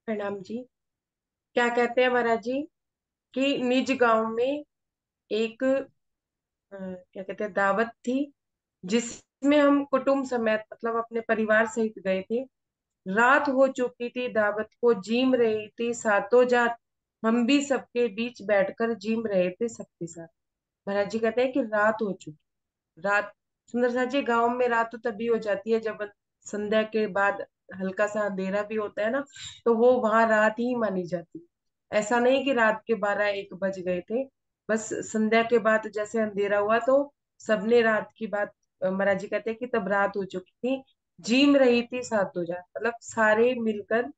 प्रणाम जी। क्या कहते हैं महाराज जी कि निज गांव में एक क्या कहते हैं दावत थी, जिसमें हम कुटुंब समेत मतलब अपने परिवार सहित गए थे। रात हो चुकी थी, दावत को जीम रही थी सातों जात। हम भी सबके बीच बैठकर जीम रहे थे सबके साथ। महाराज जी कहते हैं कि रात हो चुकी। रात, सुंदर सा जी, गांव में रात तो तभी हो जाती है जब संध्या के बाद हल्का सा अंधेरा भी होता है ना, तो वो वहां रात ही मानी जाती है। ऐसा नहीं कि रात के 12-1 बज गए थे। बस संध्या के बाद जैसे अंधेरा हुआ तो सबने रात की बात, महाराज जी कहते हैं कि तब रात हो चुकी थी। जीम रही थी सातों जात, मतलब सारे मिलकर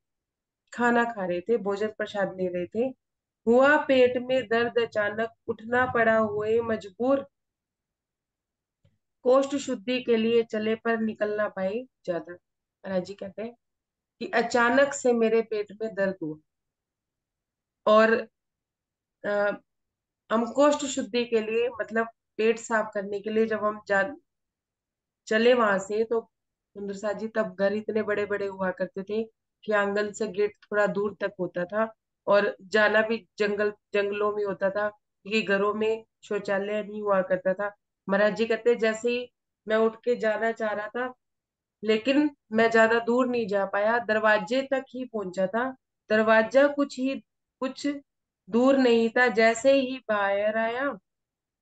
खाना खा रहे थे, भोजन प्रसाद ले रहे थे। हुआ पेट में दर्द, अचानक उठना पड़ा, हुए मजबूर। कोष्ठ शुद्धि के लिए चले पर निकल ना पाए ज्यादा। महाराज जी कहते हैं कि अचानक से मेरे पेट में दर्द हुआ, और अ, हम कोष्ठ शुद्धि के लिए मतलब पेट साफ करने के लिए जब हम चले वहां से, तो सुंदर सा जी तब घर इतने बड़े बड़े हुआ करते थे कि आंगन से गेट थोड़ा दूर तक होता था, और जाना भी जंगलों में होता था, क्योंकि घरों में शौचालय नहीं हुआ करता था। महाराज जी कहते जैसे ही मैं उठ के जाना चाह रहा था, लेकिन मैं ज्यादा दूर नहीं जा पाया, दरवाजे तक ही पहुंचा था। दरवाजा कुछ दूर नहीं था, जैसे ही बाहर आया,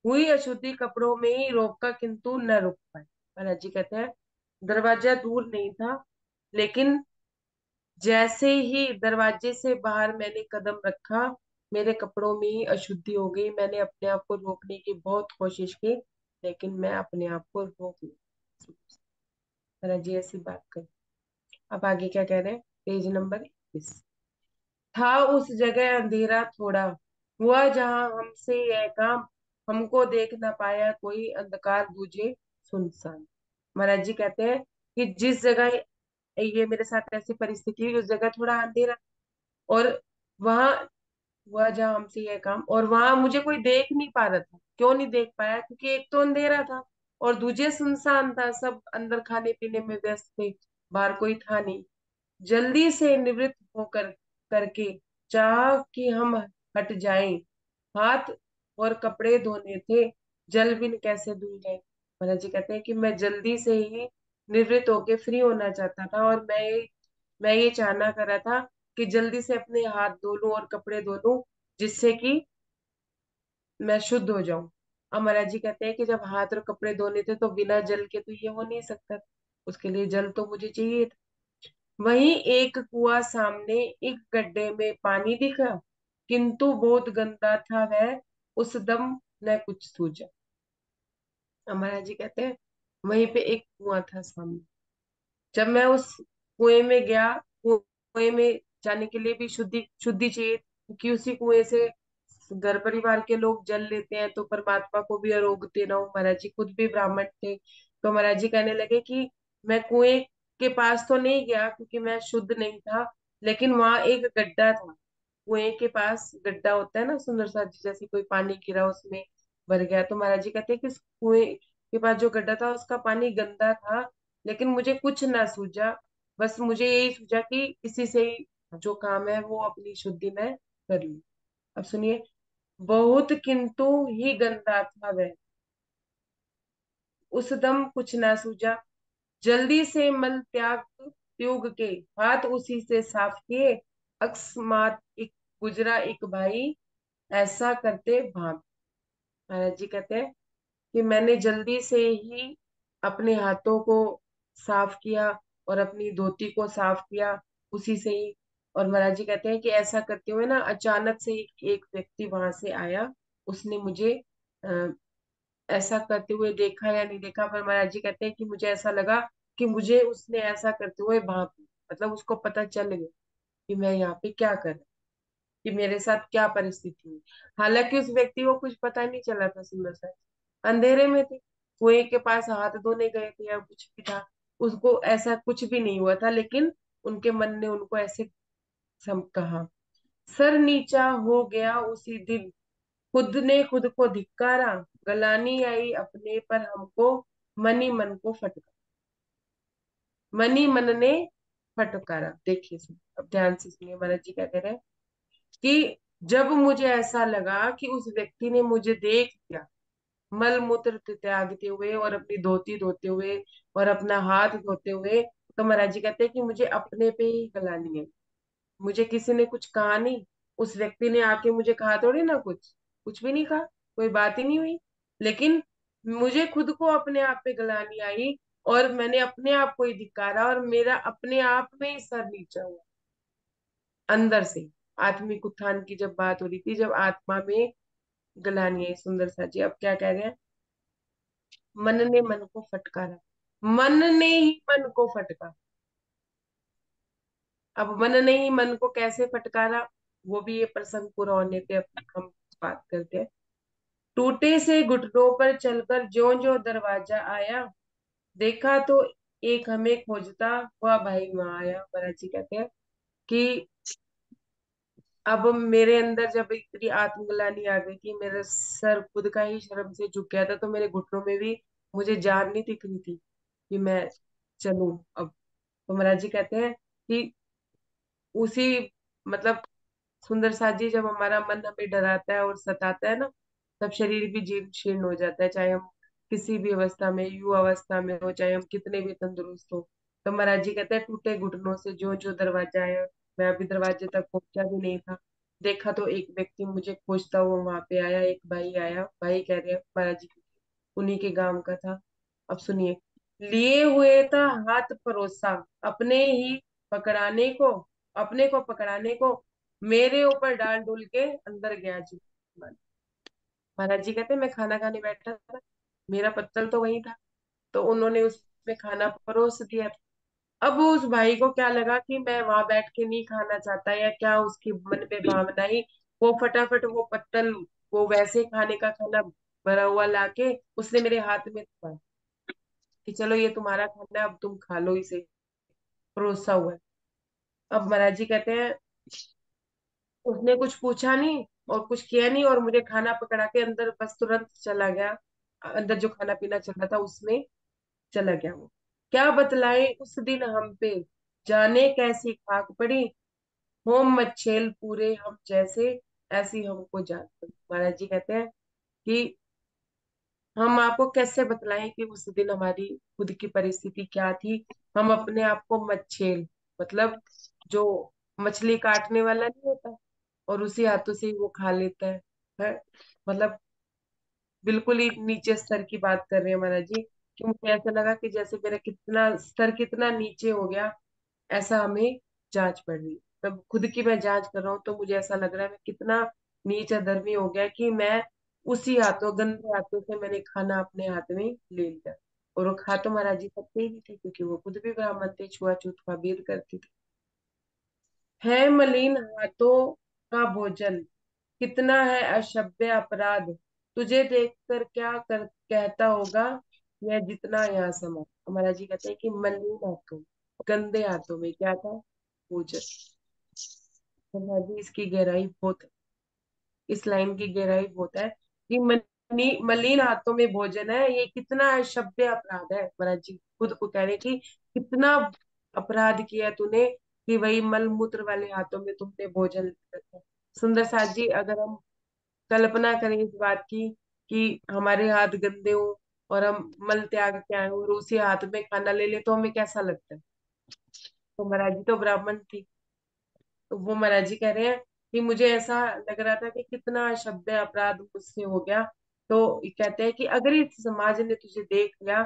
हुई अशुद्धि कपड़ों में ही रोका, किंतु न रुक पाए। महाराज जी कहते हैं दरवाजा दूर नहीं था, लेकिन जैसे ही दरवाजे से बाहर मैंने कदम रखा, मेरे कपड़ों में ही अशुद्धि हो गई। मैंने अपने आप को रोकने की बहुत कोशिश की, लेकिन मैं अपने आप को रोक नहीं। महाराज जी ऐसी बात कर। अब आगे क्या कह रहे हैं, पेज नंबर 21। था उस जगह अंधेरा थोड़ा, हुआ जहां हमसे यह काम, हमको देख न पाया कोई, अंधकार बुझे सुनसान। महाराज जी कहते हैं कि जिस जगह ये मेरे साथ ऐसी परिस्थिति हुई, उस जगह थोड़ा अंधेरा, और वहां हुआ जहां हमसे यह काम, और वहां मुझे कोई देख नहीं पा रहा था। क्यों नहीं देख पाया? क्योंकि एक तो अंधेरा था, और दूजे सुनसान था, सब अंदर खाने पीने में व्यस्त थे, बाहर कोई था नहीं। जल्दी से निवृत्त होकर करके चाह कि हम हट जाएं, हाथ और कपड़े धोने थे, जल बिन कैसे धुल जाए। महाराज जी कहते हैं कि मैं जल्दी से ही निवृत्त होके फ्री होना चाहता था, और मैं ये चाहना कर रहा था कि जल्दी से अपने हाथ धो लूं और कपड़े धो लूं, जिससे कि मैं शुद्ध हो जाऊं। अब महाराज जी कहते हैं कि जब हाथ और कपड़े धोने थे, तो बिना जल के तो ये हो नहीं सकता, उसके लिए जल तो मुझे चाहिए। वहीं एक कुआं सामने, एक गड्ढे में पानी दिखा, किंतु बहुत गंदा था वह, उस दम न कुछ सूझा। महाराज जी कहते हैं वहीं पे एक कुआं था सामने। जब मैं उस कुएं में गया, कुएं में जाने के लिए भी शुद्धि शुद्धि चाहिए, क्योंकि उसी कुएं से घर परिवार के लोग जल लेते हैं, तो परमात्मा को भी अरोगते ना हो। महाराज जी खुद भी ब्राह्मण थे, तो महाराज जी कहने लगे कि मैं कुएं के पास तो नहीं गया, क्योंकि मैं शुद्ध नहीं था, लेकिन वहां एक गड्ढा था। कुएं के पास गड्ढा होता है ना, सुंदर सा जी, जैसे कोई पानी गिरा उसमें भर गया, तो महाराज जी कहते हैं कि उस कुएं के पास जो गड्ढा था, उसका पानी गंदा था, लेकिन मुझे कुछ ना सूझा। बस मुझे यही सूझा कि इसी से ही जो काम है वो अपनी शुद्धि में कर लूं। अब सुनिए, बहुत किंतु ही गंदा था वह, उस दम कुछ ना सूझा, जल्दी से मल त्याग के हाथ उसी से साफ किए, अकस्मात एक गुजरा एक भाई, ऐसा करते भाग। महाराज जी कहते हैं कि मैंने जल्दी से ही अपने हाथों को साफ किया, और अपनी धोती को साफ किया उसी से ही। और महाराज जी कहते हैं कि ऐसा करते हुए ना, अचानक से एक व्यक्ति वहां से आया। उसने मुझे आ, ऐसा करते हुए देखा या नहीं देखा, पर महाराज जी कहते हैं कि मुझे ऐसा लगा कि मुझे उसने ऐसा करते हुए भाप, मतलब उसको पता चल गया कि मैं यहाँ पे क्या कर रहा, कि मेरे साथ क्या परिस्थिति हुई। हालांकि उस व्यक्ति को कुछ पता नहीं चला था, सुंदर सा अंधेरे में थे, कुएं के पास हाथ धोने गए थे या कुछ भी था, उसको ऐसा कुछ भी नहीं हुआ था, लेकिन उनके मन ने उनको ऐसे कहा। सर नीचा हो गया उसी दिन, खुद ने खुद को धिक्कारा, गलानी आई अपने पर हमको, मनी मन को फटका। मनी मन ने फटकारा। देखिए अब ध्यान से सुनिए महाराज जी क्या कह रहे हैं कि जब मुझे ऐसा लगा कि उस व्यक्ति ने मुझे देख लिया, मल मूत्र त्यागते हुए और अपनी धोती धोते हुए और अपना हाथ धोते हुए, तो महाराज जी कहते हैं कि मुझे अपने पे ही गलानी है। मुझे किसी ने कुछ कहा नहीं, उस व्यक्ति ने आके मुझे कहा थोड़ी ना, कुछ कुछ भी नहीं कहा, कोई बात ही नहीं हुई। लेकिन मुझे खुद को अपने आप पे गलानी आई, और मैंने अपने आप को ही धिक्कारा, और मेरा अपने आप में ही सर नीचा हुआ अंदर से। आत्मिक उत्थान की जब बात हो रही थी, जब आत्मा में गलानी है। सुंदर सा जी अब क्या कह रहे हैं, मन ने मन को फटकारा। मन ने ही मन को फटका। अब मन ने ही मन को कैसे फटकारा, वो भी ये प्रसंग पूरा होने पे अब हम बात करते हैं। टूटे से घुटनों पर चलकर ज्यो ज्यो दरवाजा आया, देखा तो एक हमें खोजता हुआ भाई वहां आया। महाराज जी कहते हैं कि अब मेरे अंदर जब इतनी आत्मग्लानि आ गई कि मेरा सर खुद का ही शर्म से झुक गया था, तो मेरे घुटनों में भी मुझे जान नहीं दिख रही थी कि मैं चलूं अब। तो महाराज जी कहते हैं कि उसी मतलब सुंदर साथ जी, जब हमारा मन हमें डराता है और सताता है ना, तब शरीर भी जीर्ण शीर्ण हो जाता है, चाहे हम किसी भी अवस्था में, युवा अवस्था में हो, चाहे हम कितने भी तंदुरुस्त हो। तो महाराज जी कहते हैं टूटे घुटनों से जो जो दरवाजा आया, मैं अभी दरवाजे तक पहुंचा भी नहीं था, देखा तो एक व्यक्ति मुझे खोजता हुआ वहां पे आया। एक भाई आया, भाई कह रहे हैं महाराज जी, उन्हीं के गांव का था। अब सुनिए, लिए हुए था हाथ परोसा, अपने ही पकड़ाने को, अपने को पकड़ाने को, मेरे ऊपर डाल डुल के अंदर गया जी। महाराज जी कहते मैं खाना खाने बैठा था, मेरा पत्तल तो वही था, तो उन्होंने उसमें खाना परोस दिया। अब उस भाई को क्या लगा कि मैं वहां बैठ के नहीं खाना चाहता, या क्या उसकी मन में भावना ही, वो फटाफट वो पत्तल, वो वैसे खाने का खाना भरा हुआ लाके उसने मेरे हाथ में थमा कि चलो ये तुम्हारा खाना है, अब तुम खा लो इसे, परोसा हुआ है। अब महाराज जी कहते हैं उसने कुछ पूछा नहीं और कुछ किया नहीं, और मुझे खाना पकड़ा के अंदर बस तुरंत चला गया। अंदर जो खाना पीना चल रहा था उसमें चला गया वो। क्या बतलाए उस दिन हम पे, जाने कैसी खाक पड़ी, होम मच्छेल पूरे हम जैसे, ऐसी हमको जान पड़ी। महाराज जी कहते हैं कि हम आपको कैसे बतलाएं कि उस दिन हमारी खुद की परिस्थिति क्या थी। हम अपने आप को मच्छेल, मतलब जो मछली काटने वाला नहीं होता और उसी हाथों से ही वो खा लेता है? मतलब बिल्कुल ही नीचे स्तर की बात कर रहे हैं महाराज जी, कि मुझे ऐसा लगा कि जैसे मेरा कितना स्तर कितना नीचे हो गया, ऐसा हमें जांच पड़ रही। तब खुद की मैं जांच कर रहा हूँ तो मुझे ऐसा लग रहा है मैं कितना नीच अधर्मी हो गया कि मैं उसी हाथों, गंदे हाथों से मैंने खाना अपने हाथ में ले लिया। और वो खा तो महाराज जी सकते ही नहीं थे, क्योंकि वो खुद भी ब्राह्मण थे, छुआछूत का भेद करते थे। है मलिन हाथों का भोजन, कितना है अशभ्य अपराध, तुझे देखकर क्या कर कहता होगा यह जितना यहाँ समा। हमारा जी कहते हैं कि मलिन हाथों, गंदे हाथों में क्या था, भोजन। हमारा जी इसकी गहराई बहुत, इस लाइन की गहराई बहुत है कि मलिन हाथों में भोजन है, ये कितना अशभ्य अपराध है। महाराज जी खुद को कह रहे कि कितना अपराध किया तूने, कि वही मल मूत्र वाले हाथों में तुमने भोजन रखा। सुंदर साथ जी अगर हम कल्पना करें इस बात की कि हमारे हाथ गंदे हो और हम मल त्याग के आए हो और उसी हाथ में खाना ले ले, तो हमें कैसा लगता है? तो महाराज जी तो ब्राह्मण थी, तो वो महाराज जी कह रहे हैं कि मुझे ऐसा लग रहा था कि कितना अशब्द अपराध मुझसे हो गया। तो ये कहते हैं कि अगर इस समाज ने तुझे देख लिया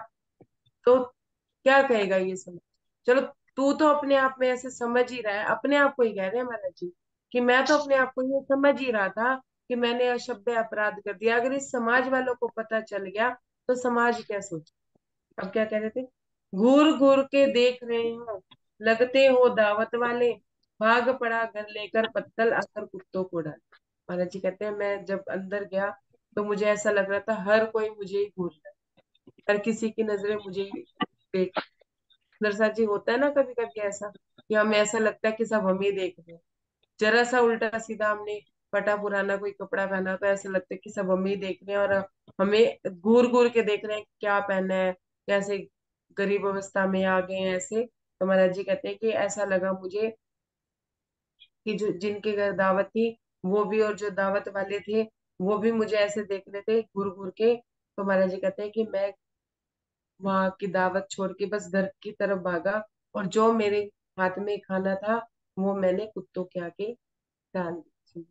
तो क्या कहेगा ये समाज। चलो, तू तो अपने आप में ऐसे समझ ही रहा है, अपने आप को ही कह रहे हैं महाराज जी कि मैं तो अपने आप को ये समझ ही रहा था कि मैंने अशब्द अपराध कर दिया, अगर इस समाज वालों को पता चल गया तो समाज क्या सोचे। अब क्या कह रहे थे, घूर घूर के देख रहे हो, लगते हो दावत वाले, भाग पड़ा घर लेकर पत्तल, आकर कुत्तों को डाल। महाराज जी कहते हैं मैं जब अंदर गया तो मुझे ऐसा लग रहा था हर कोई मुझे ही घूर रहा है, हर किसी की नजरें मुझे ही देख। नरसा जी होता है ना कभी कभी ऐसा कि हमें ऐसा लगता है कि सब हम ही देख रहे हैं। जरा सा उल्टा सीधा हमने फटा पुराना कोई कपड़ा पहना तो ऐसा लगता है कि सब हम ही देख रहे हैं, और हमें घूर घूर के देख रहे हैं कि क्या पहना है, कैसे गरीब अवस्था में आ गए हैं ऐसे। तो महाराज जी कहते हैं कि ऐसा लगा मुझे कि जो जिनके घर दावत थी वो भी, और जो दावत वाले थे वो भी मुझे ऐसे देख रहे थे घूर घूर के। तो महाराज जी कहते हैं कि मैं वहां की दावत छोड़ के बस घर की तरफ भागा, और जो मेरे हाथ में खाना था वो मैंने कुत्तों के आगे डाल दिया।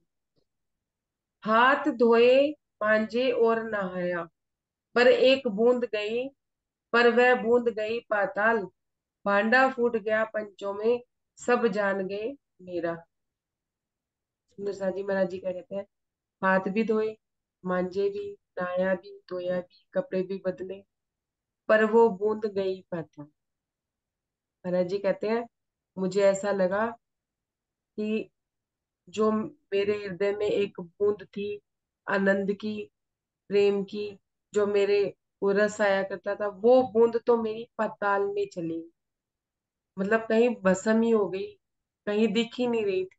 हाथ धोए, मांजे और नहाया, पर एक बूंद गई, पर वह बूंद गई पाताल। भांडा फूट गया पंचों में, सब जान गए मेरा। सुंदर सा जी महाराज जी क्या कहते हैं, हाथ भी धोए, मांजे भी, नहाया भी, धोया भी, कपड़े भी बदले, पर वो बूंद गई पाताल। महाराज जी कहते हैं मुझे ऐसा लगा कि जो मेरे हृदय में एक बूंद थी आनंद की, प्रेम की, जो मेरे को रस आया करता था, वो बूंद तो मेरी पाताल में चली गई। मतलब कहीं भस्म ही हो गई, कहीं दिख ही नहीं रही थी।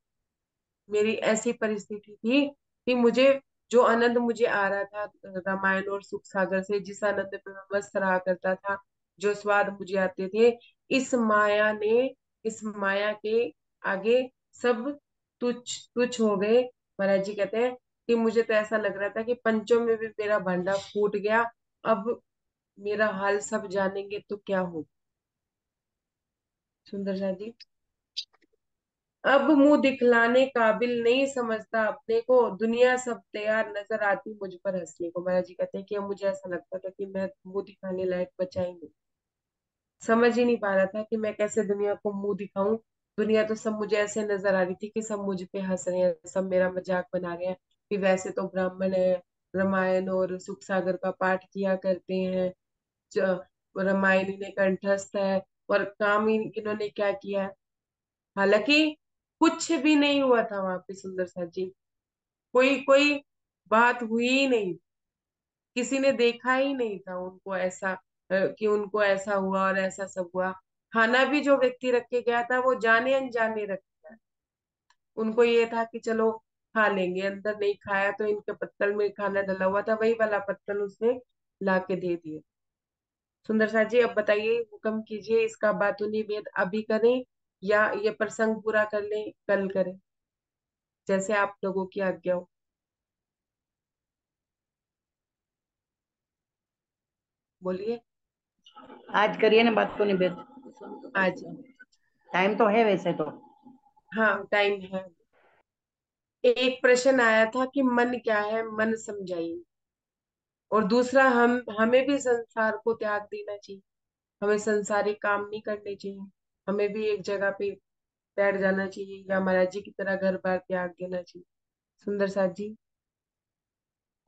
मेरी ऐसी परिस्थिति थी कि मुझे जो आनंद मुझे आ रहा था रामायण और सुख सागर से, जिस आनंद पे मैं मस्त रहा करता था, जो स्वाद मुझे आते थे, इस माया ने, इस माया के आगे सब तुच्छ तुच्छ हो गए। महाराज जी कहते हैं कि मुझे तो ऐसा लग रहा था कि पंचों में भी मेरा भांडा फूट गया। अब मेरा हाल सब जानेंगे तो क्या हो। सुंदर सा जी, अब मुंह दिखलाने काबिल नहीं समझता अपने को, दुनिया सब तैयार नजर आती मुझ पर हंसने को। महाराज जी कहते हैं कि अब मुझे ऐसा लगता था कि मैं मुंह दिखाने लायक बचा ही नहीं, समझ ही नहीं पा रहा था कि मैं कैसे दुनिया को मुंह दिखाऊं। दुनिया तो सब मुझे ऐसे नजर आ रही थी कि सब मुझ पे हंस रहे हैं, सब मेरा मजाक बना रहे हैं कि वैसे तो ब्राह्मण है, रामायण और सुख सागर का पाठ किया करते हैं, रामायण इन्हें कंठस्थ है, और काम ही इन्होंने क्या किया है। हालांकि कुछ भी नहीं हुआ था वहां पे सुंदर सा जी, कोई कोई बात हुई ही नहीं, किसी ने देखा ही नहीं था उनको ऐसा, कि उनको ऐसा हुआ और ऐसा सब हुआ। खाना भी जो व्यक्ति रख के गया था वो जाने अनजाने रख गया, उनको ये था कि चलो खा लेंगे, अंदर नहीं खाया तो इनके पत्तल में खाना डला हुआ था, वही वाला पत्तल उसने ला के दे दिया। सुंदर सा जी अब बताइए, हुक्म कीजिए, इसका बातूनी वेद अभी करें या ये प्रसंग पूरा कर लें, कल करें, जैसे आप लोगों की आज्ञा हो। बोलिए। आज करिए ना बात को निबेद। आज। टाइम तो है वैसे तो। हाँ टाइम है। एक प्रश्न आया था कि मन क्या है, मन समझाइए। और दूसरा, हम हमें भी संसार को त्याग देना चाहिए, हमें संसारिक काम नहीं करने चाहिए, हमें भी एक जगह पे बैठ जाना चाहिए, या महाराज जी की तरह घर बार त्याग देना चाहिए। सुंदर साथ जी,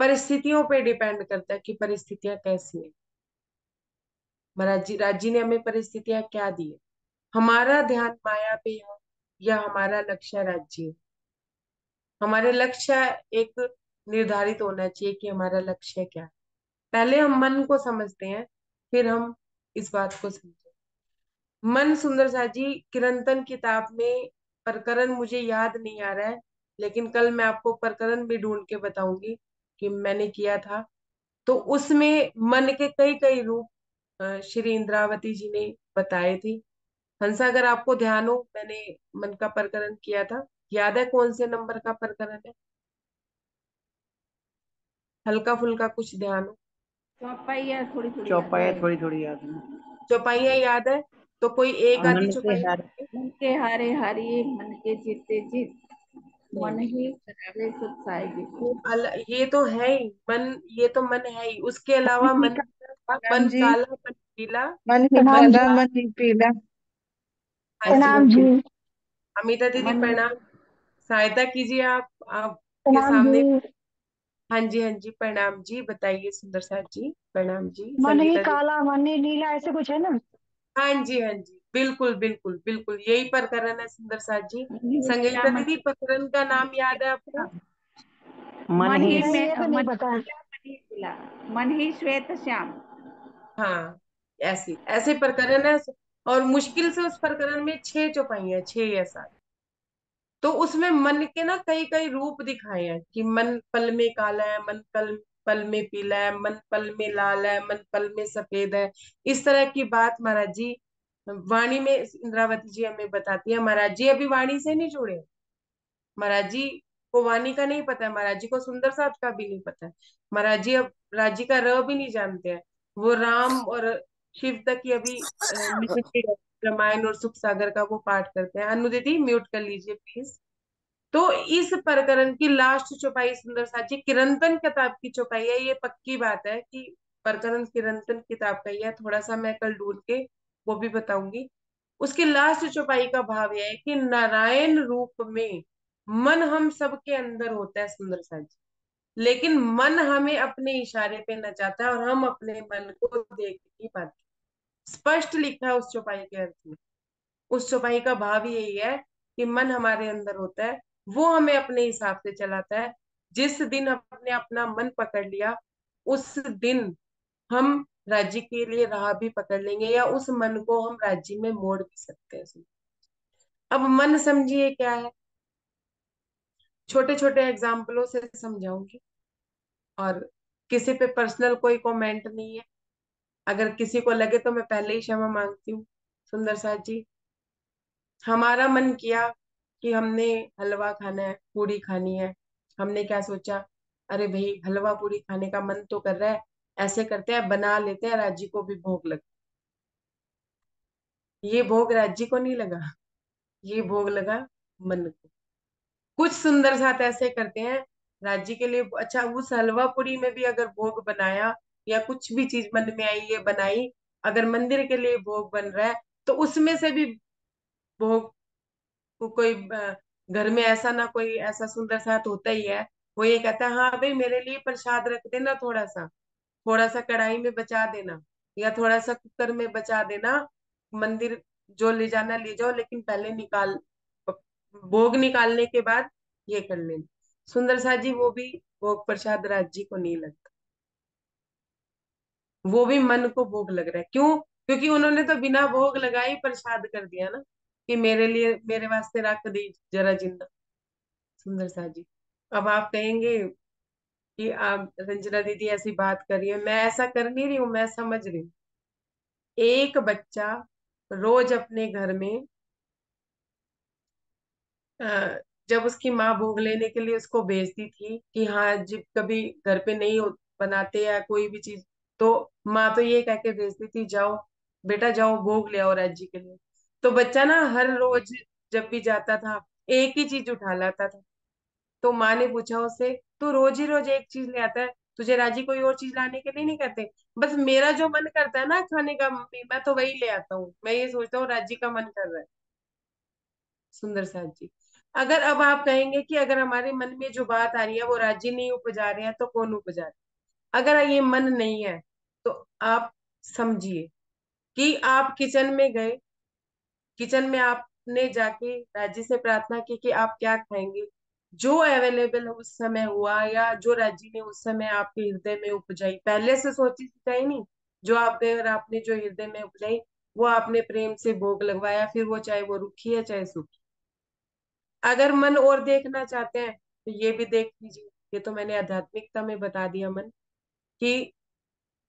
परिस्थितियों पे डिपेंड करता है कि परिस्थितियां कैसी है। महाराज जी, राज जी ने हमें परिस्थितियां क्या दी है, हमारा ध्यान माया पे है या हमारा लक्ष्य राज्य है। हमारे लक्ष्य एक निर्धारित होना चाहिए कि हमारा लक्ष्य क्या है। पहले हम मन को समझते हैं, फिर हम इस बात को समझते हैं। मन सुंदर सा जी, किरंतन किताब में प्रकरण मुझे याद नहीं आ रहा है, लेकिन कल मैं आपको प्रकरण भी ढूंढ के बताऊंगी कि मैंने किया था। तो उसमें मन के कई कई रूप श्री इंद्रावती जी ने बताए थे। हंसा, अगर आपको ध्यान हो, मैंने मन का प्रकरण किया था, याद है कौन से नंबर का प्रकरण है? हल्का फुल्का कुछ ध्यान हो। चौपाइया थोड़ी थोड़ी याद चौपाया है। थोड़ी थोड़ी याद है। चौपाइयां याद है? तो कोई एक आधी मन से चौपाई हर। बताइए। मन के हारे हारिए मन के जीते जीत, नहीं मन नहीं, ही करावे सुख साहेबी। ये तो है ही मन, ये तो मन है ही, उसके अलावा जी मन, प्रणाम मन जी। काला मन पीला, मन ही मन प्रणाम काला जी। लाल। मन ही पीला। हाँ जी हाँ प्रणाम जी। जी। अमिता दीदी मन प्रणाम, सहायता कीजिए आप, आपके प्रणाम सामने। जी। हाँ जी हाँ जी, प्रणाम जी, बताइए सुंदर साथ जी, प्रणाम जी, मन ही संगीता दीदी। काला मन ही नीला, ऐसे कुछ है ना? हाँ जी हाँ जी, बिल्कुल बिल्कुल बिल्कुल यही प्रकरण है सुंदर साथ जी। मन ही संगीता श्याम दीदी, प्रकरण का नाम याद है आपको? मन मन ही। ही नहीं, में ये तो नहीं मन पता। ही नीला, मन ही पीला, मन ही श्वेत श्याम। हाँ, ऐसे ऐसे प्रकरण है। और मुश्किल से उस प्रकरण में 6 चौपाइयां, 6 या 7। तो उसमें मन के ना कई कई रूप दिखाए हैं कि मन पल में काला है, मन पल पल में पीला है, मन पल में लाल है, मन पल में सफेद है। इस तरह की बात महाराज जी वाणी में इंद्रावती जी हमें बताती है, महाराज जी अभी वाणी से नहीं जुड़े। महाराज जी को वाणी का नहीं पता है, महाराज जी को सुंदर साथ का भी नहीं पता है। महाराज जी अब राज जी का र भी नहीं जानते हैं। वो राम और शिव तक ही अभी लिमिटेड है। रामायण और सुख सागर का वो पाठ करते हैं। अनु दीदी म्यूट कर लीजिए प्लीज। तो इस प्रकरण की लास्ट चौपाई सुंदर साची किरंतन किताब की चौपाई है। ये पक्की बात है कि प्रकरण किरंतन किताब का ही है। थोड़ा सा मैं कल ढूंढ के वो भी बताऊंगी। उसकी लास्ट चौपाई का भाव यह है कि नारायण रूप में मन हम सबके अंदर होता है सुंदर साची, लेकिन मन हमें अपने इशारे पे नचाता है और हम अपने मन को देख नहीं पाते। स्पष्ट लिखा है उस चौपाई के अर्थ में। उस चौपाई का भाव यही है कि मन हमारे अंदर होता है, वो हमें अपने हिसाब से चलाता है। जिस दिन हमने अपना मन पकड़ लिया, उस दिन हम राज्य के लिए राह भी पकड़ लेंगे, या उस मन को हम राज्य में मोड़ भी सकते हैं। अब मन समझिए क्या है, छोटे छोटे एग्जाम्पलों से समझाऊंगी। और किसी पे पर्सनल कोई कमेंट नहीं है। अगर किसी को लगे तो मैं पहले ही क्षमा मांगती हूँ। सुंदर साथ जी, हमारा मन किया कि हमने हलवा खाना है, पूरी खानी है। हमने क्या सोचा, अरे भाई हलवा पूरी खाने का मन तो कर रहा है, ऐसे करते हैं बना लेते हैं, राज्य को भी भोग लगा। ये भोग राज्य को नहीं लगा, ये भोग लगा मन को। कुछ सुंदर साथ ऐसे करते हैं राज्य के लिए। अच्छा, उस हलवा पूरी में भी अगर भोग बनाया, या कुछ भी चीज मन में आई ये बनाई, अगर मंदिर के लिए भोग बन रहा है, तो उसमें से भी भोग कोई घर में ऐसा ना कोई ऐसा सुंदर साथ होता ही है। वो ये कहता है, हाँ भाई मेरे लिए प्रसाद रख देना, थोड़ा सा, थोड़ा सा कढ़ाई में बचा देना, या थोड़ा सा कुकर में बचा देना। मंदिर जो ले जाना ले जाओ, लेकिन पहले निकाल, भोग निकालने के बाद ये कर लेना। सुंदर साथ जी वो भी भोग प्रसाद राज जी को नहीं लगता। वो भी मन को भोग लग रहा है। क्यों? क्योंकि उन्होंने तो बिना भोग लगाए ही प्रसाद कर दिया ना, कि मेरे लिए मेरे वास्ते रख दी जरा जिंदा। सुंदर सा जी, अब आप कहेंगे कि आप रंजना दीदी ऐसी बात कर रही है। मैं ऐसा कर नहीं रही हूँ, मैं समझ रही हूँ। एक बच्चा रोज अपने घर में अ, जब उसकी माँ भोग लेने के लिए उसको भेजती थी कि हाँ जब कभी घर पे नहीं बनाते या कोई भी चीज, तो माँ तो ये कह के भेजती थी, जाओ बेटा जाओ भोग ले आओ राज्य के लिए। तो बच्चा ना हर रोज जब भी जाता था एक ही चीज उठा लाता था। तो माँ ने पूछा उससे, तू रोज ही रोज एक चीज ले आता है, तुझे राजी कोई और चीज लाने के लिए नहीं कहते? बस मेरा जो मन करता है ना खाने का मम्मी, मैं तो वही ले आता हूँ। मैं ये सोचता हूँ राजी का मन कर रहा है। सुंदर साथ जी, अगर अब आप कहेंगे कि अगर हमारे मन में जो बात आ रही है वो राजी नहीं उपजा रहे हैं, तो कौन उपजा रहे हैं? अगर ये मन नहीं है, तो आप समझिए कि आप किचन में गए, किचन में आपने जाके राज्य से प्रार्थना की कि आप क्या खाएंगे। जो अवेलेबल उस समय हुआ, या जो राज्य ने उस समय आपके हृदय में उपजाई, पहले से सोची सिंचाई नहीं, जो आप गए और आपने जो हृदय में उपजाई, वो आपने प्रेम से भोग लगवाया, फिर वो चाहे वो रूखी है चाहे सूखी। अगर मन और देखना चाहते हैं तो ये भी देख लीजिए। ये तो मैंने आध्यात्मिकता में बता दिया। मन कि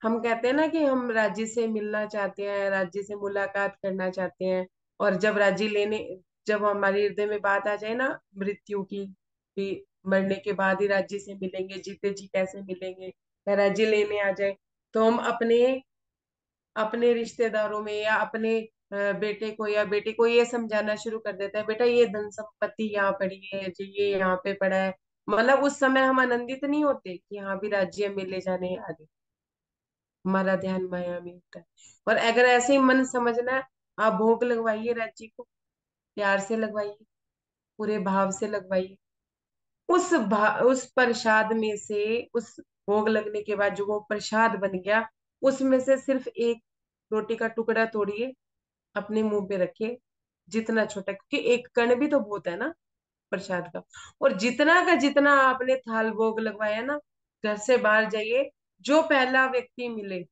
हम कहते हैं ना कि हम राज्य से मिलना चाहते हैं, राज्य से मुलाकात करना चाहते हैं। और जब राज्य लेने, जब हमारे हृदय में बात आ जाए ना मृत्यु की, कि मरने के बाद ही राज्य से मिलेंगे, जीते जी कैसे मिलेंगे, या राज्य लेने आ जाए, तो हम अपने अपने रिश्तेदारों में या अपने बेटे को या बेटी को ये समझाना शुरू कर देता है, बेटा ये धन संपत्ति यहाँ पड़ी है जी, ये यहाँ पे पड़ा है। मतलब उस समय हम आनंदित नहीं होते कि हाँ भी राज्य में ले जाने आ रहे। हमारा ध्यान माया में होता है। और अगर ऐसे ही मन समझना है, आप भोग लगवाइए राज्य को, प्यार से लगवाइए, पूरे भाव से लगवाइए। उस प्रसाद में से, उस भोग लगने के बाद जो वो प्रसाद बन गया, उसमें से सिर्फ एक रोटी का टुकड़ा तोड़िए, अपने मुंह पे रखिए, जितना छोटा, क्योंकि एक कण भी तो बहुत है ना प्रसाद का। और जितना का जितना आपने थाल भोग लगवाया ना, घर से बाहर जाइए, जो पहला व्यक्ति मिले,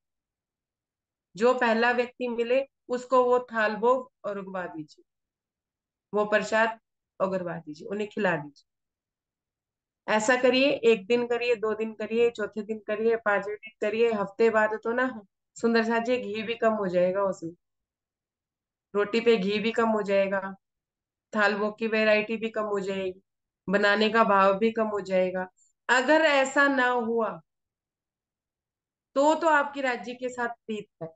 जो पहला व्यक्ति मिले उसको वो थाल भोग और उगवा दीजिए, वो प्रसाद उगरवा दीजिए, उन्हें खिला दीजिए। ऐसा करिए, एक दिन करिए, दो दिन करिए, चौथे दिन करिए, पांचवें दिन करिए, हफ्ते बाद तो ना सुंदर सा जी घी भी कम हो जाएगा उसमें। रोटी पे घी भी कम हो जाएगा, थाल भोग की वैरायटी भी कम हो जाएगी, बनाने का भाव भी कम हो जाएगा। अगर ऐसा ना हुआ तो आपकी राज्य के साथ प्रीत है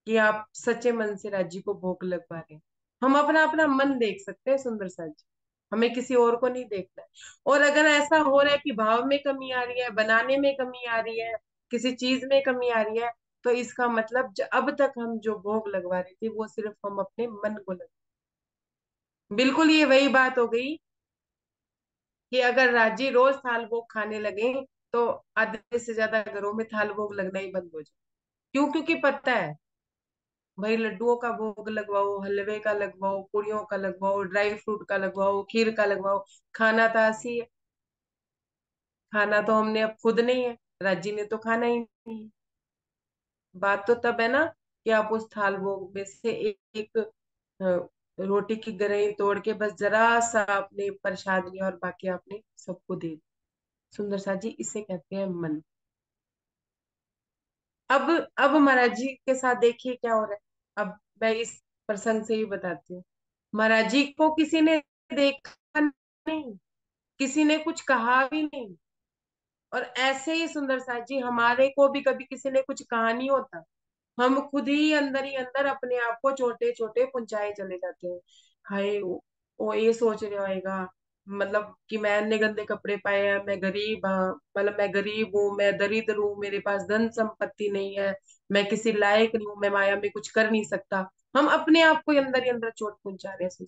कि आप सच्चे मन से राज्य को भोग लगवा रहे हैं। हम अपना अपना मन देख सकते हैं सुंदर सा जी, हमें किसी और को नहीं देखना है। और अगर ऐसा हो रहा है कि भाव में कमी आ रही है, बनाने में कमी आ रही है, किसी चीज में कमी आ रही है, तो इसका मतलब अब तक हम जो भोग लगवा रहे थे वो सिर्फ हम अपने मन को लगा। बिल्कुल ये वही बात हो गई कि अगर राजी रोज थाल भोग खाने लगे तो आधे से ज्यादा घरों में थाल भोग लगना ही बंद हो जाए। क्यों? क्योंकि पता है भाई, लड्डुओं का भोग लगवाओ, हलवे का लगवाओ, पूड़ियों का लगवाओ, ड्राई फ्रूट का लगवाओ, खीर का लगवाओ, खाना तो ऐसी है। खाना तो हमने अब खुद नहीं है, राजी ने तो खाना ही नहीं है। बात तो तब है ना कि आप उस थाल भोग में से एक रोटी की गरई तोड़ के बस जरा सा आपने प्रसाद लिया और बाकी आपने सबको दे दिया। सुंदर सा जी, इसे कहते हैं मन। अब महाराज जी के साथ देखिए क्या हो रहा है। अब मैं इस प्रसंग से ही बताती हूँ। महाराज जी को किसी ने देखा नहीं, किसी ने कुछ कहा भी नहीं। और ऐसे ही सुंदर सा जी, हमारे को भी कभी किसी ने कुछ कहा नहीं होता, हम खुद ही अंदर अपने आप को छोटे छोटे पहुंचाए चले जाते हैं। हाय वो ये सोच रहा होगा, मतलब कि मैंने गंदे कपड़े पाए हैं, मैं गरीब हाँ, मतलब मैं गरीब हूँ, मैं दरिद्र हूँ, मेरे पास धन संपत्ति नहीं है, मैं किसी लायक नहीं हूँ, मैं माया में कुछ कर नहीं सकता। हम अपने आप को ही अंदर चोट पहुंचा रहे हैं,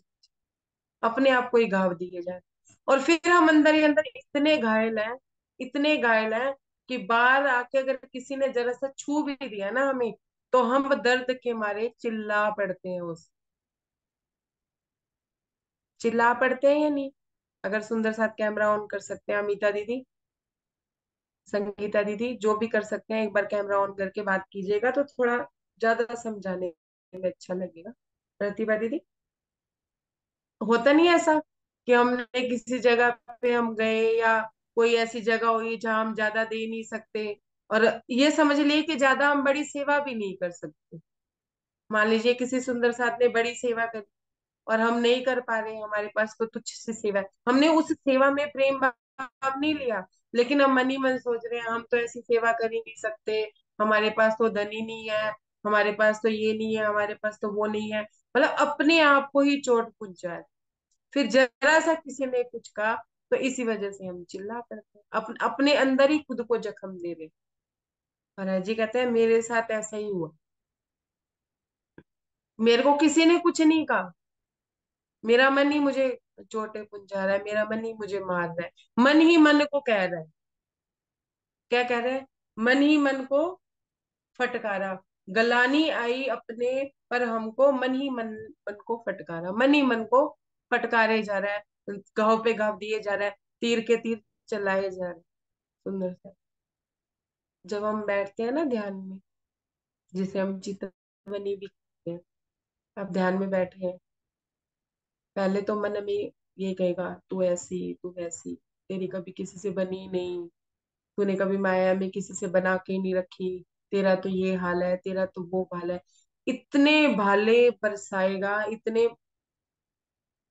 अपने आप को ही घाव दिए जा रहे हैं। और फिर हम अंदर ही अंदर इतने घायल हैं, इतने घायल हैं कि बाहर आके अगर किसी ने जरा सा छू भी दिया ना हमें, तो हम दर्द के मारे चिल्ला पड़ते हैं। उस चिल्ला पड़ते हैं या नहीं? अगर सुंदर साथ कैमरा ऑन कर सकते हैं अमिता दीदी, संगीता दीदी, जो भी कर सकते हैं, एक बार कैमरा ऑन करके बात कीजिएगा तो थोड़ा ज्यादा समझाने में अच्छा लगेगा। प्रतिभा दीदी, होता नहीं ऐसा कि हमने किसी जगह पे हम गए या कोई ऐसी जगह हुई जहां हम ज्यादा दे नहीं सकते, और ये समझ लिए कि ज्यादा हम बड़ी सेवा भी नहीं कर सकते। मान लीजिए किसी सुंदर साथ ने बड़ी सेवा करी और हम नहीं कर पा रहे हैं, हमारे पास तो तुच्छ सी सेवा है, हमने उस सेवा में प्रेम भाव नहीं लिया, लेकिन हम मन ही मन सोच रहे हैं हम तो ऐसी सेवा कर ही नहीं सकते, हमारे पास तो धन ही नहीं है, हमारे पास तो ये नहीं है, हमारे पास तो वो नहीं है। मतलब अपने आप को ही चोट पहुंचा है। फिर जरा सा किसी ने कुछ कहा तो इसी वजह से हम चिल्ला पड़ते हैं, अपने अंदर ही खुद को जख्म दे रहे हैं। महाराज जी कहते हैं मेरे साथ ऐसा ही हुआ, मेरे को किसी ने कुछ नहीं कहा, मेरा मन ही मुझे चोटें पहुंचा रहा है, मेरा मन ही मुझे मार रहा है, मन ही मन को कह रहा है। क्या कह रहा है? मन ही मन को फटकारा, गलानी आई अपने पर हमको, मन ही मन को फटकारा, मन ही मन को फटकारे जा रहा है, घाव पे घाव दिए जा रहा है, तीर के तीर चलाए जा रहे हैं। सुंदर सा जब हम बैठते हैं ना ध्यान में, जिसे हम चितवनी भी कहते हैं, आप ध्यान में बैठे हैं, पहले तो मन में ये कहेगा तू ऐसी तू वैसी, तेरी कभी किसी से बनी नहीं, तूने कभी माया में किसी से बना के नहीं रखी, तेरा तो ये हाल है, तेरा तो वो हाल है। इतने भाले बरसाएगा,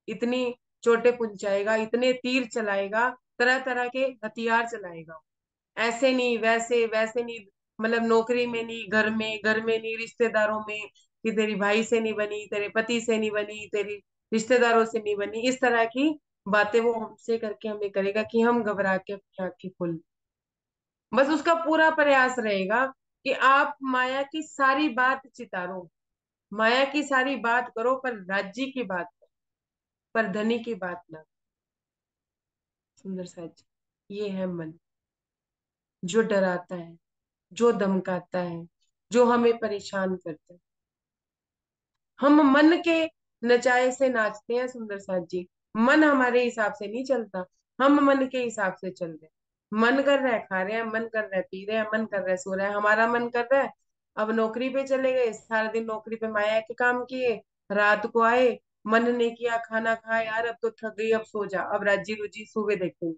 इतनी चोटें पहुंचाएगा, इतने तीर चलाएगा, तरह तरह के हथियार चलाएगा। ऐसे नहीं, वैसे वैसे नहीं, मतलब नौकरी में नहीं, घर में नहीं, रिश्तेदारों में, कि तेरी भाई से नहीं बनी, तेरे पति से नहीं बनी, तेरी रिश्तेदारों से नहीं बनी, इस तरह की बातें वो हमसे करके हमें करेगा कि हम घबरा के अपनी आंखें खोल। बस उसका पूरा प्रयास रहेगा कि आप माया की सारी बात चितारो, माया की सारी बात करो, पर राज्य की बात करो, पर धनी की बात ना। सुंदर साज, ये है मन, जो डराता है, जो धमकाता है, जो हमें परेशान करता है। हम मन के नचाए से नाचते हैं सुंदर साथ जी, मन हमारे हिसाब से नहीं चलता, हम मन के हिसाब से चल रहे हैं। मन कर रहा है खा रहे हैं, मन कर रहा है पी रहे हैं, मन कर रहा है सो रहा है, हमारा मन कर रहा है अब नौकरी पे चले गए, सारा दिन नौकरी पे माया के काम किए, रात को आए, मन ने किया खाना खाया, यार अब तो थक गई, अब सो जा, अब राजी रुजी सुबह देखेंगे।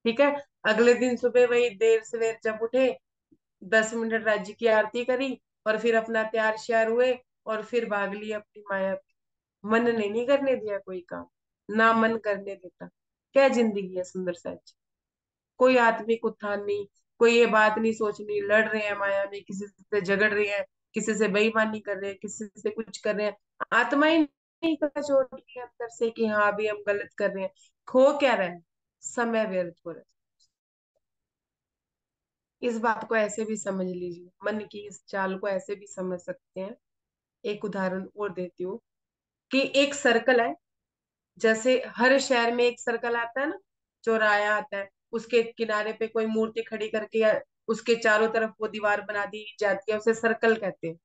ठीक है, अगले दिन सुबह वही देर सवेर जब उठे, 10 मिनट राज्य की आरती करी और फिर अपना तैयार श्यार हुए, और फिर भाग लिया अपनी माया पे। मन ने नहीं करने दिया कोई काम, ना मन करने देता। क्या जिंदगी है सुंदर सा जी। कोई आत्मिक उत्थान नहीं, कोई ये बात नहीं सोचनी, लड़ रहे हैं माया में, किसी से झगड़ रहे हैं, किसी से बेईमानी कर रहे हैं, किसी से कुछ कर रहे हैं। आत्मा ही नहीं पता छोड़ रही है अंदर से कि हाँ अभी हम गलत कर रहे हैं। खो क्या रहा है, समय व्यर्थ हो रहा है। इस बात को ऐसे भी समझ लीजिए, मन की इस चाल को ऐसे भी समझ सकते हैं। एक उदाहरण और देती हूँ कि एक सर्कल है। जैसे हर शहर में एक सर्कल आता है ना, चौराया आता है, उसके किनारे पे कोई मूर्ति खड़ी करके या उसके चारों तरफ वो दीवार बना दी जाती है, उसे सर्कल कहते हैं।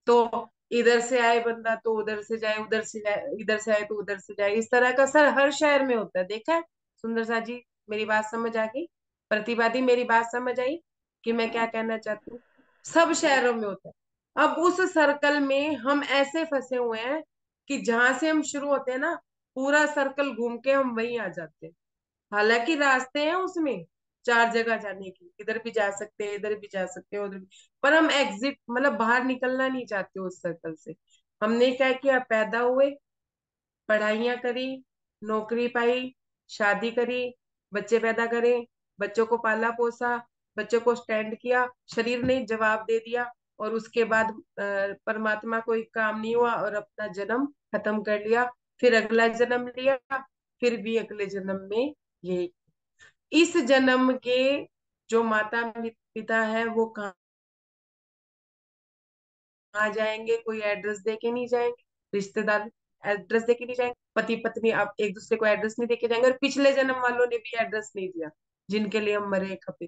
तो इधर से आए बंदा तो उधर से जाए, उधर से जाए, इधर से आए तो उधर से जाए, इस तरह का सर हर शहर में होता है। देखा है सुंदर सा जी? मेरी बात समझ आ गई? प्रतिवादी मेरी बात समझ आई कि मैं क्या कहना चाहती हूँ? सब शहरों में होता है। अब उस सर्कल में हम ऐसे फंसे हुए हैं कि जहां से हम शुरू होते हैं ना, पूरा सर्कल घूम के हम वहीं आ जाते हैं। हालांकि रास्ते हैं उसमें 4 जगह जाने की, इधर भी जा सकते हैं, इधर भी जा सकते हैं, उधर भी। पर हम एग्जिट मतलब बाहर निकलना नहीं चाहते उस सर्कल से। हमने क्या किया, पैदा हुए, पढ़ाइयाँ करी, नौकरी पाई, शादी करी, बच्चे पैदा करे, बच्चों को पाला पोसा, बच्चों को स्टैंड किया, शरीर ने जवाब दे दिया, और उसके बाद परमात्मा कोई काम नहीं हुआ और अपना जन्म खत्म कर लिया। फिर अगला जन्म लिया, फिर भी अगले जन्म में ये, इस जन्म के जो माता पिता है वो कहाँ जाएंगे? कोई एड्रेस दे के नहीं जाएंगे, रिश्तेदार एड्रेस दे के नहीं जाएंगे, पति पत्नी आप एक दूसरे को एड्रेस नहीं दे के जाएंगे, और पिछले जन्म वालों ने भी एड्रेस नहीं दिया जिनके लिए हम मरे खपे।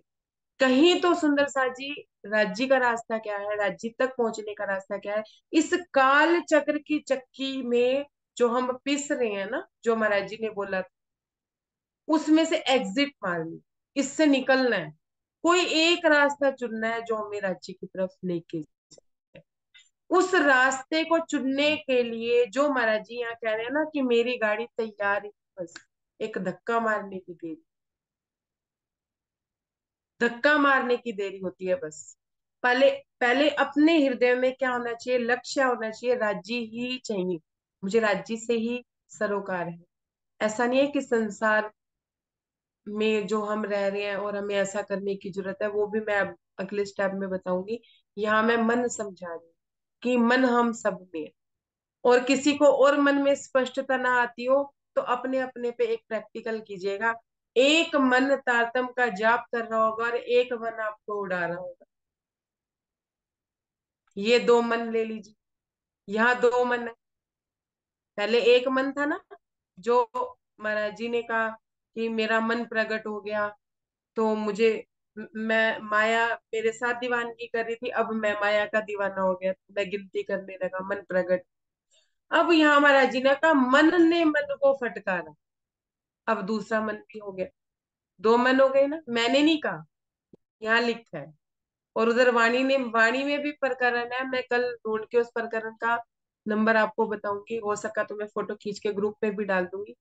कहीं तो सुंदर सा जी, राज्य का रास्ता क्या है, राज्य तक पहुंचने का रास्ता क्या है? इस काल चक्र की चक्की में जो हम पिस रहे हैं ना, जो महाराज जी ने बोला था, उसमें से एग्जिट मारनी, इससे निकलना है। कोई एक रास्ता चुनना है जो हमें राज्य की तरफ लेके जाए। उस रास्ते को चुनने के लिए जो महाराज जी यहाँ कह रहे हैं ना कि मेरी गाड़ी तैयार है, बस एक धक्का मारने की देरी, धक्का मारने की देरी होती है बस। पहले पहले अपने हृदय में क्या होना चाहिए, लक्ष्य होना चाहिए, राज्य ही चाहिए, मुझे राज्य से ही सरोकार है। ऐसा नहीं है कि संसार में जो हम रह रहे हैं और हमें ऐसा करने की जरूरत है, वो भी मैं अब अगले स्टेप में बताऊंगी। यहाँ मैं मन समझा रही हूँ कि मन हम सब में है। और किसी को और मन में स्पष्टता ना आती हो तो अपने अपने पे एक प्रैक्टिकल कीजिएगा। एक मन तारतम का जाप कर रहा होगा और एक मन आपको उड़ा रहा होगा। ये 2 मन ले लीजिए, यहाँ 2 मन है। पहले एक मन था ना, जो महाराज जी ने कहा कि मेरा मन प्रकट हो गया, तो मुझे मैं माया मेरे साथ दीवानगी कर रही थी, अब मैं माया का दीवाना हो गया, तो मैं गिनती करने लगा, मन प्रकट। अब यहाँ महाराज जी ने कहा मन ने मन को फटकारा, अब दूसरा मन भी हो गया। 2 मन हो गए ना, मैंने नहीं कहा, यहाँ लिखा है। और उधर वाणी में भी प्रकरण है, मैं कल ढूंढ के उस प्रकरण का नंबर आपको बताऊंगी, हो सका तो मैं फोटो खींच के ग्रुप पे भी डाल दूंगी।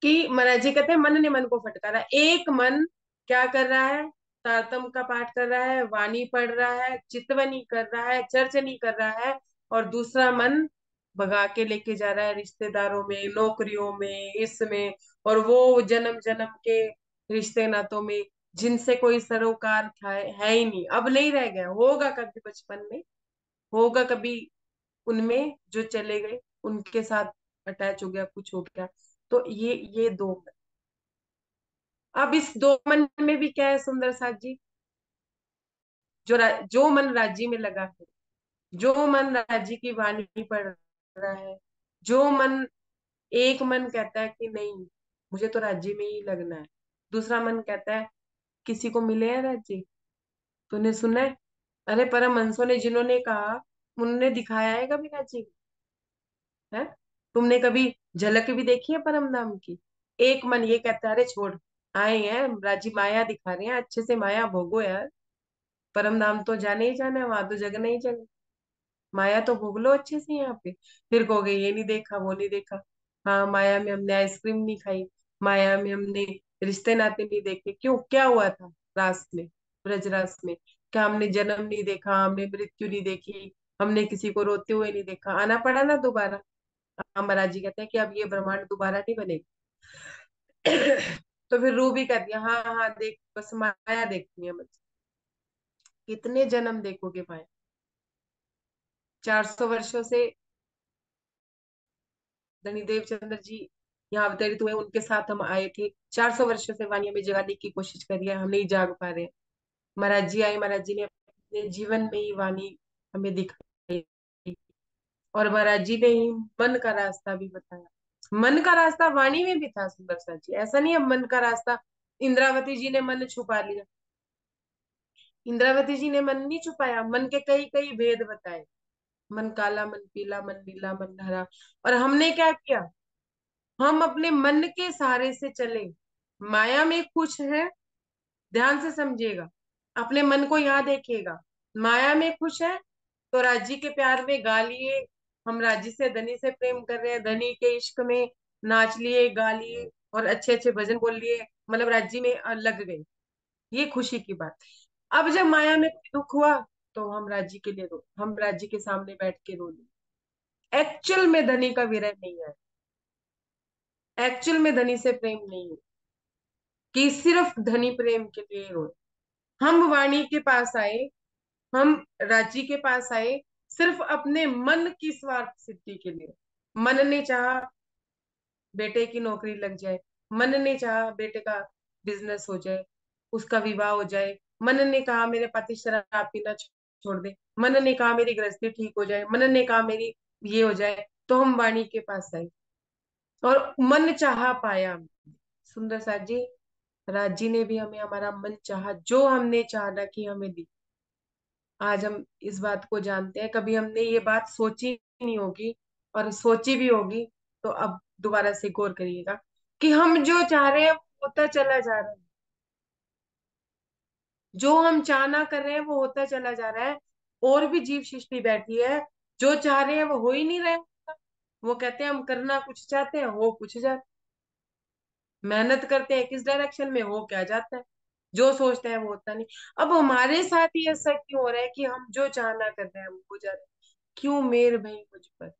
कि महाराज जी कहते हैं मन ने मन को फटकारा। एक मन क्या कर रहा है, तारतम का पाठ कर रहा है, वाणी पढ़ रहा है, चितवनी कर रहा है, चर्चनी कर रहा है, और दूसरा मन भगा के लेके जा रहा है रिश्तेदारों में, नौकरियों में, इसमें, और वो जन्म जन्म के रिश्ते नातों में जिनसे कोई सरोकार था है ही नहीं, अब नहीं रह गया, होगा कभी बचपन में, होगा कभी उनमें जो चले गए उनके साथ अटैच हो गया, कुछ हो गया। तो ये 2 मन। अब इस 2 मन में भी क्या है सुंदर साथ जी, जो मन राज्य में लगा है, जो मन राज्य की वाणी पढ़ रहा है, जो मन, एक मन कहता है कि नहीं मुझे तो राज्य में ही लगना है, दूसरा मन कहता है किसी को मिले हैं राज्य, तूने सुना है? अरे परमहंसों ने जिन्होंने कहा, उन्होंने दिखाया है कभी राज्य है? तुमने कभी झलक भी देखी है परम धाम की? एक मन ये कहता है अरे छोड़, आए हैं राजी माया दिखा रहे हैं, अच्छे से माया भोगो यार, परम धाम तो जाने ही जाना है, वहां तो जगना ही जगना, माया तो भोग लो अच्छे से यहाँ पे। फिर कहोगे ये नहीं देखा वो नहीं देखा। हाँ, माया में हमने आइसक्रीम नहीं खाई, माया में हमने रिश्ते नाते नहीं देखे, क्यों, क्या हुआ था रास में, ब्रजरास में? क्या हमने जन्म नहीं देखा, हमने मृत्यु नहीं देखी, हमने किसी को रोते हुए नहीं देखा, आना पड़ा ना दोबारा। महाराज जी कहते हैं कि अब ये ब्रह्मांड दोबारा नहीं बनेगा। तो फिर रू भी कर दिया, हाँ हाँ देख, बस माया देखनी है बस। कितने जन्म देखोगे भाई? 400 वर्षों से धनीदेव चंद्र जी यहाँ अवतरित हुए, उनके साथ हम आए थे। 400 वर्षों से वाणी हमें जगाने की कोशिश करी है, हम नहीं जाग पा रहे हैं। महाराज जी आए, महाराज जी ने अपने जीवन में ही वाणी हमें दिखाई, और महाराज जी ने ही मन का रास्ता भी बताया। मन का रास्ता वाणी में भी था सुंदर सा जी, ऐसा नहीं है मन का रास्ता इंद्रावती जी ने मन छुपा लिया। इंद्रावती जी ने मन नहीं छुपाया, मन के कई कई भेद बताए। मन काला, मन पीला, मन नीला, मन हरा। और हमने क्या किया? हम अपने मन के सहारे से चले, माया में खुश है। ध्यान से समझिएगा, अपने मन को यहाँ देखिएगा। माया में खुश है तो राजी के प्यार में गा लिए, हम राजी से धनी से प्रेम कर रहे हैं, धनी के इश्क में नाच लिए, गा लिए, और अच्छे अच्छे भजन बोल लिए, मतलब राजी में लग गए। ये खुशी की बात। अब जब माया में कोई दुख हुआ तो हम राजी के लिए रो, हम राजी के सामने बैठ के रो लिए। एक्चुअल में धनी का विरह नहीं है, एक्चुअल में धनी से प्रेम नहीं है, कि सिर्फ धनी प्रेम के लिए रोए। हम वाणी के पास आए, हम राजी के पास आए, सिर्फ अपने मन की स्वार्थ सिद्धि के लिए। मन ने चाहा बेटे की नौकरी लग जाए, मन ने चाहा बेटे का बिजनेस हो जाए, उसका विवाह हो जाए, मन ने कहा मेरे पति शराब पीना छोड़ दे, मन ने कहा मेरी गृहस्थी ठीक हो जाए, मन ने कहा मेरी ये हो जाए, तो हम वाणी के पास आए और मन चाहा पाया। सुंदर साथ जी, राजी ने भी हमें हमारा मन चाहा, जो हमने चाहा कि हमें दी। आज हम इस बात को जानते हैं, कभी हमने ये बात सोची नहीं होगी, और सोची भी होगी तो अब दोबारा से गौर करिएगा कि हम जो चाह रहे हैं वो होता चला जा रहा है। जो हम चाहना कर रहे हैं वो होता चला जा रहा है। और भी जीव सृष्टि बैठी है, जो चाह रहे हैं वो हो ही नहीं रहे। वो कहते हैं हम करना कुछ चाहते हैं, हो कुछ जाता है। मेहनत करते हैं किस डायरेक्शन में, हो क्या जाता है। जो सोचते हैं वो होता नहीं। अब हमारे साथ ही ऐसा क्यों हो रहा है कि हम जो चाहना कर रहे हैं वो हो जा रहा है? क्यों मेर भई मुझ पर?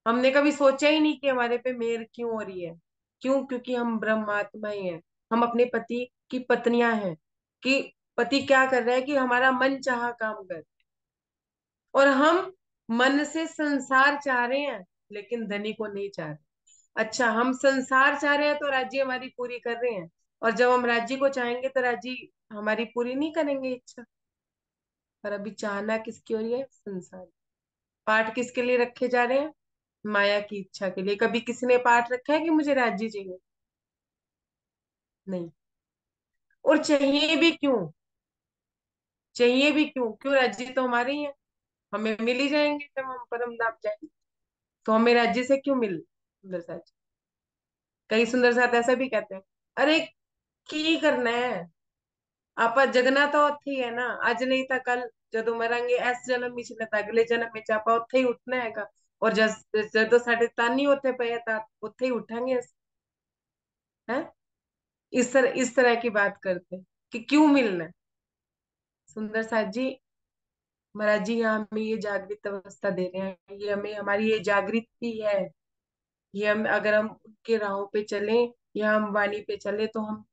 हमने कभी सोचा ही नहीं कि हमारे पे मेर क्यों हो रही है। क्यों? क्योंकि हम ब्रह्मात्मा ही हैं, हम अपने पति की पत्नियां हैं। कि पति क्या कर रहा है कि हमारा मन चाहा काम कर, और हम मन से संसार चाह रहे हैं लेकिन धनी को नहीं चाह रहे। अच्छा, हम संसार चाह रहे हैं तो राज्य हमारी पूरी कर रहे हैं, और जब हम राज्य को चाहेंगे तो राज्य हमारी पूरी नहीं करेंगे इच्छा। पर अभी चाहना किसकी हो रही है? संसार। पाठ किसके लिए रखे जा रहे हैं? माया की इच्छा के लिए। कभी किसी ने पाठ रखा है कि मुझे राज्य चाहिए? नहीं। और चाहिए भी क्यों? चाहिए भी क्यों? क्यों? राज्य तो हमारे ही है, हमें मिल ही जाएंगे जब हम परम धाम जाएंगे। तो हमें राज्य से क्यों मिल? सुंदर साथ, कई सुंदर साथ ऐसा भी कहते हैं, अरे की करना है, आपा जगना तो उत्थे ही है ना, आज नहीं था कल, ਜਦੋਂ ਮਰਾਂਗੇ ਇਸ ਜਨਮ ਵਿੱਚ ਨਾ ਤਾਂ ਅਗਲੇ ਜਨਮ ਵਿੱਚ ਆਪਾਂ ਉੱਥੇ ਹੀ ਉੱਠਣਾ ਹੈਗਾ। ਔਰ ਜਦੋਂ ਸਾਡੇ ਤਨ ਹੀ ਉੱਥੇ ਪਏ ਆ ਤਾਂ ਉੱਥੇ ਹੀ उठांगे ਅਸੀਂ। है इस तरह की बात करते हैं कि क्यों मिलना है। सुंदर साथ जी, महाराज जी यहाँ हमें ये जागृत अवस्था दे रहे हैं, ये हमें हमारी ये जागृति है। ये हम अगर हम उनके राहों पे चलें या हम वाणी पे चले तो हम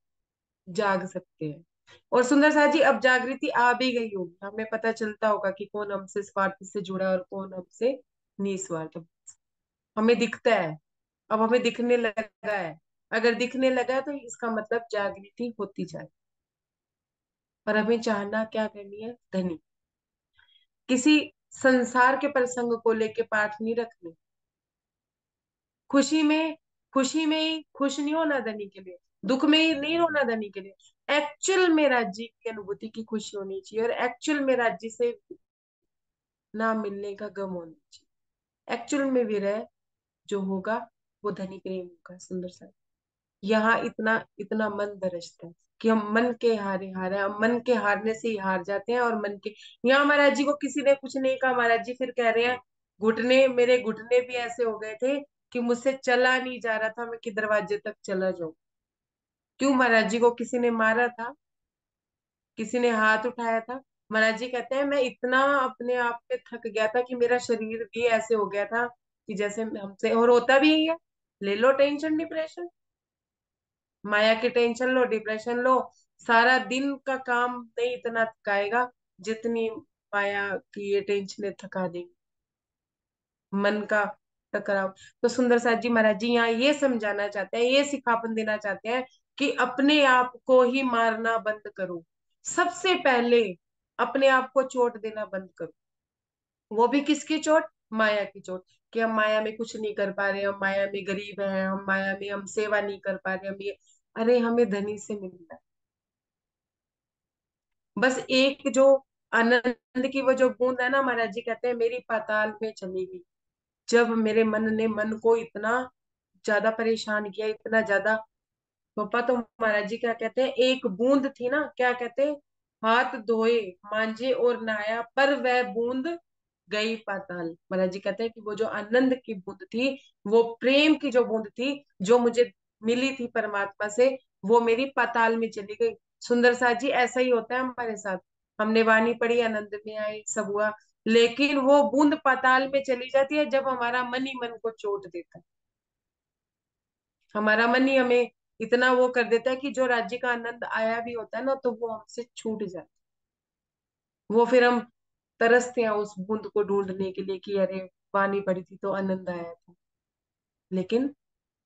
जाग सकते हैं। और सुंदर साथ जी, अब जागृति आ भी गई होगी, हमें पता चलता होगा कि कौन हमसे स्वार्थ से जुड़ा है और कौन हमसे निस्वार्थ। हमें दिखता है, अब हमें दिखने लगा है। अगर दिखने लगा है तो इसका मतलब जागृति होती जाए। पर हमें चाहना क्या करनी है? धनी। किसी संसार के प्रसंग को लेके पाठ नहीं रखने। खुशी में, खुशी में ही खुश नहीं होना धनी के लिए, दुख में ही नहीं रोना धनी के लिए। एक्चुअल में राज्य की अनुभूति की खुशी होनी चाहिए, और एक्चुअल में राज्य से ना मिलने का गम होना चाहिए। एक्चुअल में विरह जो होगा वो धनी प्रेम होगा। सुंदर सा, यहाँ इतना इतना मन दरजता है कि हम मन के हारे हारे, हम मन के हारने से ही हार जाते हैं। और मन के, यहाँ महाराज जी को किसी ने कुछ नहीं कहा, महाराज जी फिर कह रहे हैं घुटने, मेरे घुटने भी ऐसे हो गए थे कि मुझसे चला नहीं जा रहा था, मैं कि दरवाजे तक चला जाऊं। क्यों? महाराज जी को किसी ने मारा था? किसी ने हाथ उठाया था? महाराज जी कहते हैं मैं इतना अपने आप पे थक गया था कि मेरा शरीर भी ऐसे हो गया था कि जैसे हमसे, और होता भी यही है। ले लो टेंशन डिप्रेशन, माया की टेंशन लो, डिप्रेशन लो, सारा दिन का काम नहीं इतना थकाएगा जितनी माया की ये टेंशन थका देंगी, मन का टकराव। तो सुंदर साथ जी महाराज जी यहाँ ये समझाना चाहते हैं, ये सिखापन देना चाहते हैं कि अपने आप को ही मारना बंद करो। सबसे पहले अपने आप को चोट देना बंद करो। वो भी किसकी चोट? माया की चोट, कि हम माया में कुछ नहीं कर पा रहे, हम माया में गरीब हैं, हम माया में हम सेवा नहीं कर पा रहे, हम ये, अरे हमें धनी से मिलना है। बस एक जो आनंद की वो जो बूंद है ना, महाराज जी कहते हैं मेरी पाताल में चली गई। जब मेरे मन ने मन को इतना ज्यादा परेशान किया, इतना ज्यादा, पापा तो महाराज जी क्या कहते हैं, एक बूंद थी ना, क्या कहते हैं, हाथ धोए मांजे और नहाया पर वह बूंद गई पाताल। महाराज जी कहते हैं कि वो जो आनंद की बूंद थी, वो प्रेम की जो बूंद थी, जो मुझे मिली थी परमात्मा से, वो मेरी पाताल में चली गई। सुंदर साथ जी ऐसा ही होता है हमारे साथ। हमने वाणी पढ़ी, आनंद में आए, सब हुआ, लेकिन वो बूंद पाताल में चली जाती है जब हमारा मन ही मन को चोट देता है। हमारा मन ही हमें इतना वो कर देता है कि जो राज्य का आनंद आया भी होता है ना, तो वो हमसे छूट जाता है। वो फिर हम तरसते हैं उस बूंद को ढूंढने के लिए कि अरे पानी पड़ी थी तो आनंद आया था, लेकिन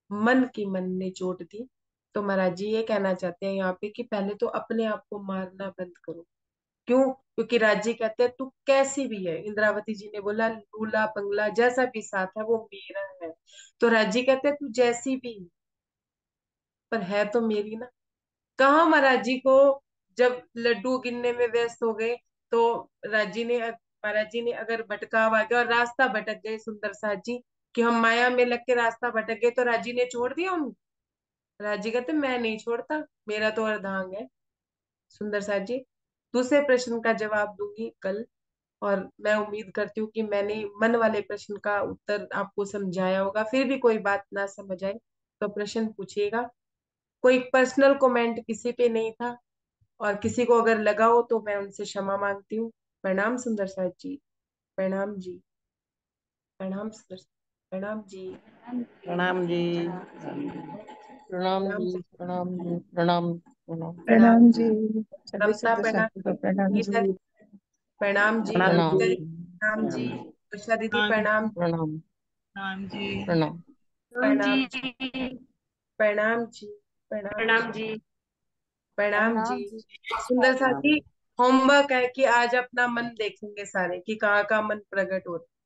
मन की मन ने चोट दी। तो महाराज जी ये कहना चाहते हैं यहाँ पे कि पहले तो अपने आप को मारना बंद करो। क्यों? क्योंकि राजी कहते हैं तू कैसी भी है, इंद्रावती जी ने बोला लूला पंगला जैसा भी साथ है वो मेरा है। तो राजी कहते हैं तू जैसी भी है, पर है तो मेरी ना। कहाँ महाराज जी को जब लड्डू गिनने में व्यस्त हो गए, तो राजी ने, महाराज जी ने अगर भटकाव आ गया और रास्ता भटक गए सुंदर साथ जी, कि हम माया में लग के रास्ता भटक गए, तो राजी ने छोड़ दिया उन्हें? राजी कहते मैं नहीं छोड़ता, मेरा तो अर्धांग है। सुंदर साथ जी दूसरे प्रश्न का जवाब दूंगी कल, और मैं उम्मीद करती हूँ कि मैंने मन वाले प्रश्न का उत्तर आपको समझाया होगा। फिर भी कोई बात ना समझ आए तो प्रश्न पूछिएगा। कोई पर्सनल कमेंट किसी पे नहीं था, और किसी को अगर लगा हो तो मैं उनसे क्षमा मांगती हूँ। प्रणाम सुंदर साथ जी। प्रणाम जी। प्रणाम सुंदर, प्रणाम जी। प्रणाम जी। प्रणाम प्रणाम जी, जी। प्रणाम जी, प्रणाम प्रणाम। प्रणाम प्रणाम जी। जी। सभी रमता सिद्ध प्रणाम। साथी को प्रणाम गीता जी। जी प्रणाम जी। प्रणाम प्रणाम गीता जी। जी जी, प्रणाम जी। उषा दीदी प्रणाम। प्रणाम राम जी। प्रणाम। राम प्रणाम जी। जी। प्रणाम जी। प्रणाम प्रणाम जी। जी। प्रणाम जी। प्रणाम जी। सुंदर साथी, होमवर्क है कि आज अपना मन देखेंगे सारे कि कहाँ का मन प्रकट हो रहा है।